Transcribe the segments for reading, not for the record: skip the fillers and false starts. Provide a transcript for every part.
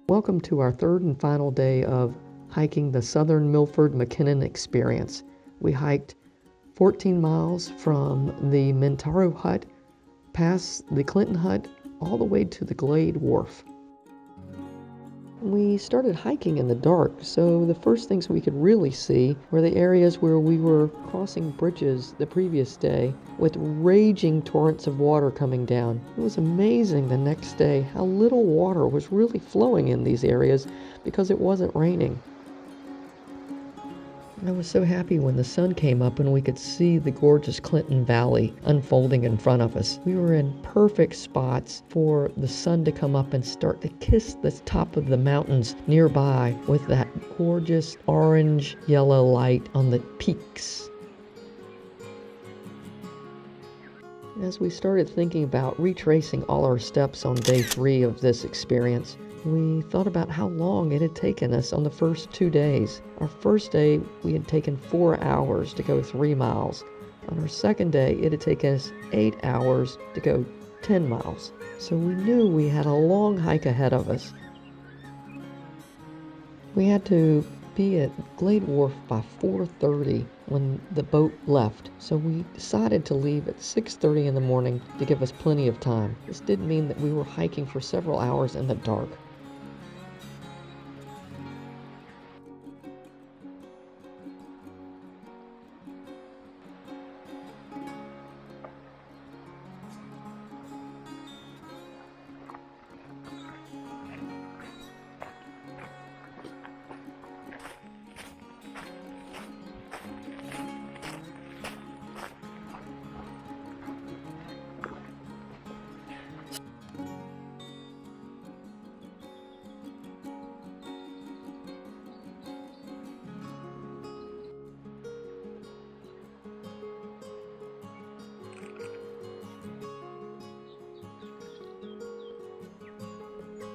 Welcome to our third and final day of hiking the Southern Milford Mackinnon Experience. We hiked 14 miles from the Mintaro Hut, past the Clinton Hut, all the way to the Glade Wharf. We started hiking in the dark, so the first things we could really see were the areas where we were crossing bridges the previous day with raging torrents of water coming down. It was amazing the next day how little water was really flowing in these areas because it wasn't raining. I was so happy when the sun came up and we could see the gorgeous Clinton Valley unfolding in front of us. We were in perfect spots for the sun to come up and start to kiss the top of the mountains nearby with that gorgeous orange-yellow light on the peaks. As we started thinking about retracing all our steps on day 3 of this experience, we thought about how long it had taken us on the first 2 days. Our first day, we had taken 4 hours to go 3 miles. On our second day, it had taken us 8 hours to go 10 miles. So we knew we had a long hike ahead of us. We had to be at Glade Wharf by 4:30 when the boat left, so we decided to leave at 6:30 in the morning to give us plenty of time. This did mean that we were hiking for several hours in the dark.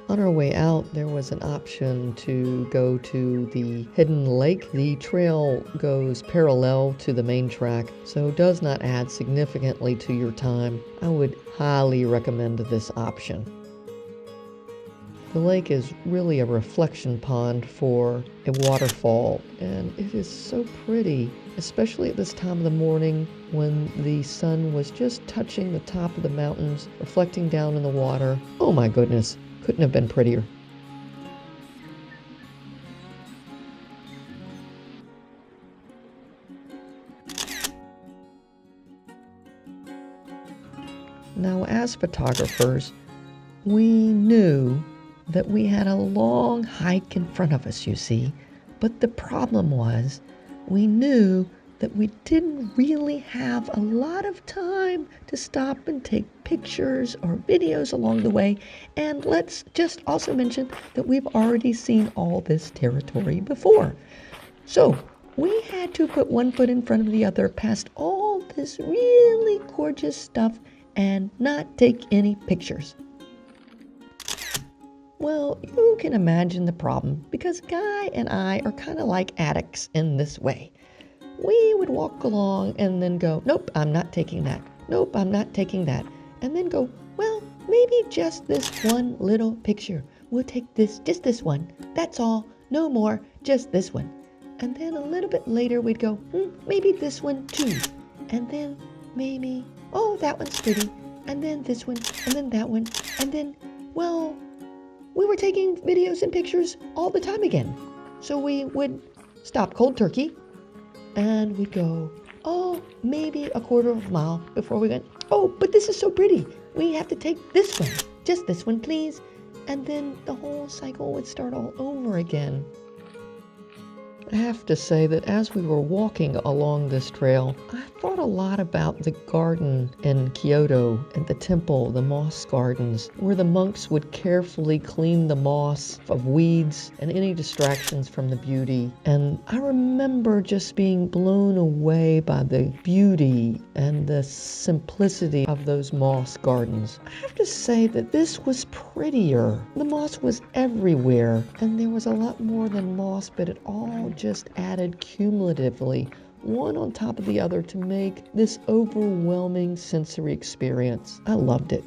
On our way out, there was an option to go to the hidden lake. The trail goes parallel to the main track, so does not add significantly to your time. I would highly recommend this option. The lake is really a reflection pond for a waterfall, and it is so pretty, especially at this time of the morning when the sun was just touching the top of the mountains, reflecting down in the water. Oh my goodness! Couldn't have been prettier. Now, as photographers, we knew that we had a long hike in front of us, you see, but the problem was we knew that we didn't really have a lot of time to stop and take pictures or videos along the way. And let's just also mention that we've already seen all this territory before. So we had to put one foot in front of the other past all this really gorgeous stuff and not take any pictures. Well, you can imagine the problem because Guy and I are kind of like addicts in this way. We would walk along and then go, nope, I'm not taking that. Nope, I'm not taking that. And then go, well, maybe just this one little picture. We'll take this, just this one. That's all. No more, just this one. And then a little bit later we'd go, maybe this one too. And then maybe, oh, that one's pretty. And then this one, and then that one. And then, well, we were taking videos and pictures all the time again. So we would stop cold turkey. And we'd go, oh, maybe a quarter of a mile before we went, oh, but this is so pretty. We have to take this one. Just this one, please. And then the whole cycle would start all over again. I have to say that as we were walking along this trail, I thought a lot about the garden in Kyoto and the temple, the moss gardens, where the monks would carefully clean the moss of weeds and any distractions from the beauty. And I remember just being blown away by the beauty and the simplicity of those moss gardens. I have to say that this was prettier. The moss was everywhere, and there was a lot more than moss, but it all just added cumulatively, one on top of the other, to make this overwhelming sensory experience. I loved it.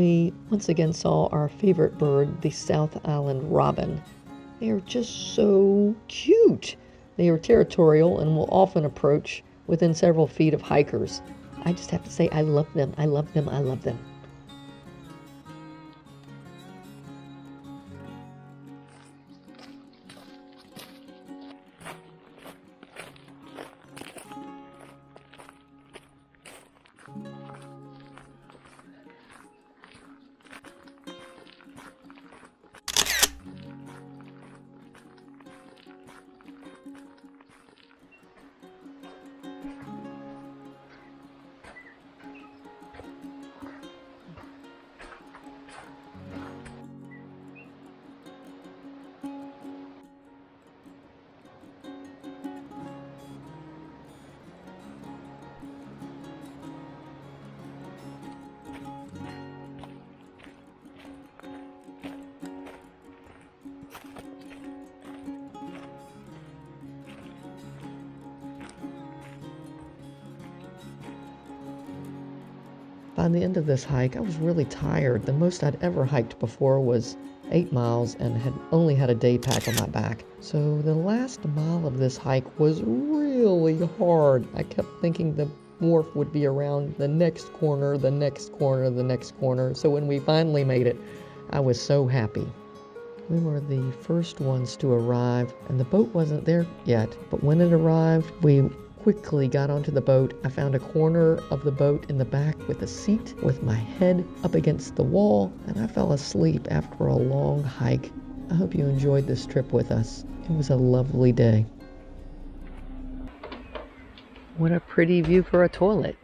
We once again saw our favorite bird, the South Island robin. They are just so cute. They are territorial and will often approach within several feet of hikers. I just have to say I love them. I love them. I love them. By the end of this hike, I was really tired. The most I'd ever hiked before was 8 miles and had only had a day pack on my back. So the last mile of this hike was really hard. I kept thinking the wharf would be around the next corner, the next corner, the next corner. So when we finally made it, I was so happy. We were the first ones to arrive, and the boat wasn't there yet. But when it arrived, we quickly got onto the boat. I found a corner of the boat in the back with a seat with my head up against the wall, and I fell asleep after a long hike. I hope you enjoyed this trip with us. It was a lovely day. What a pretty view for a toilet.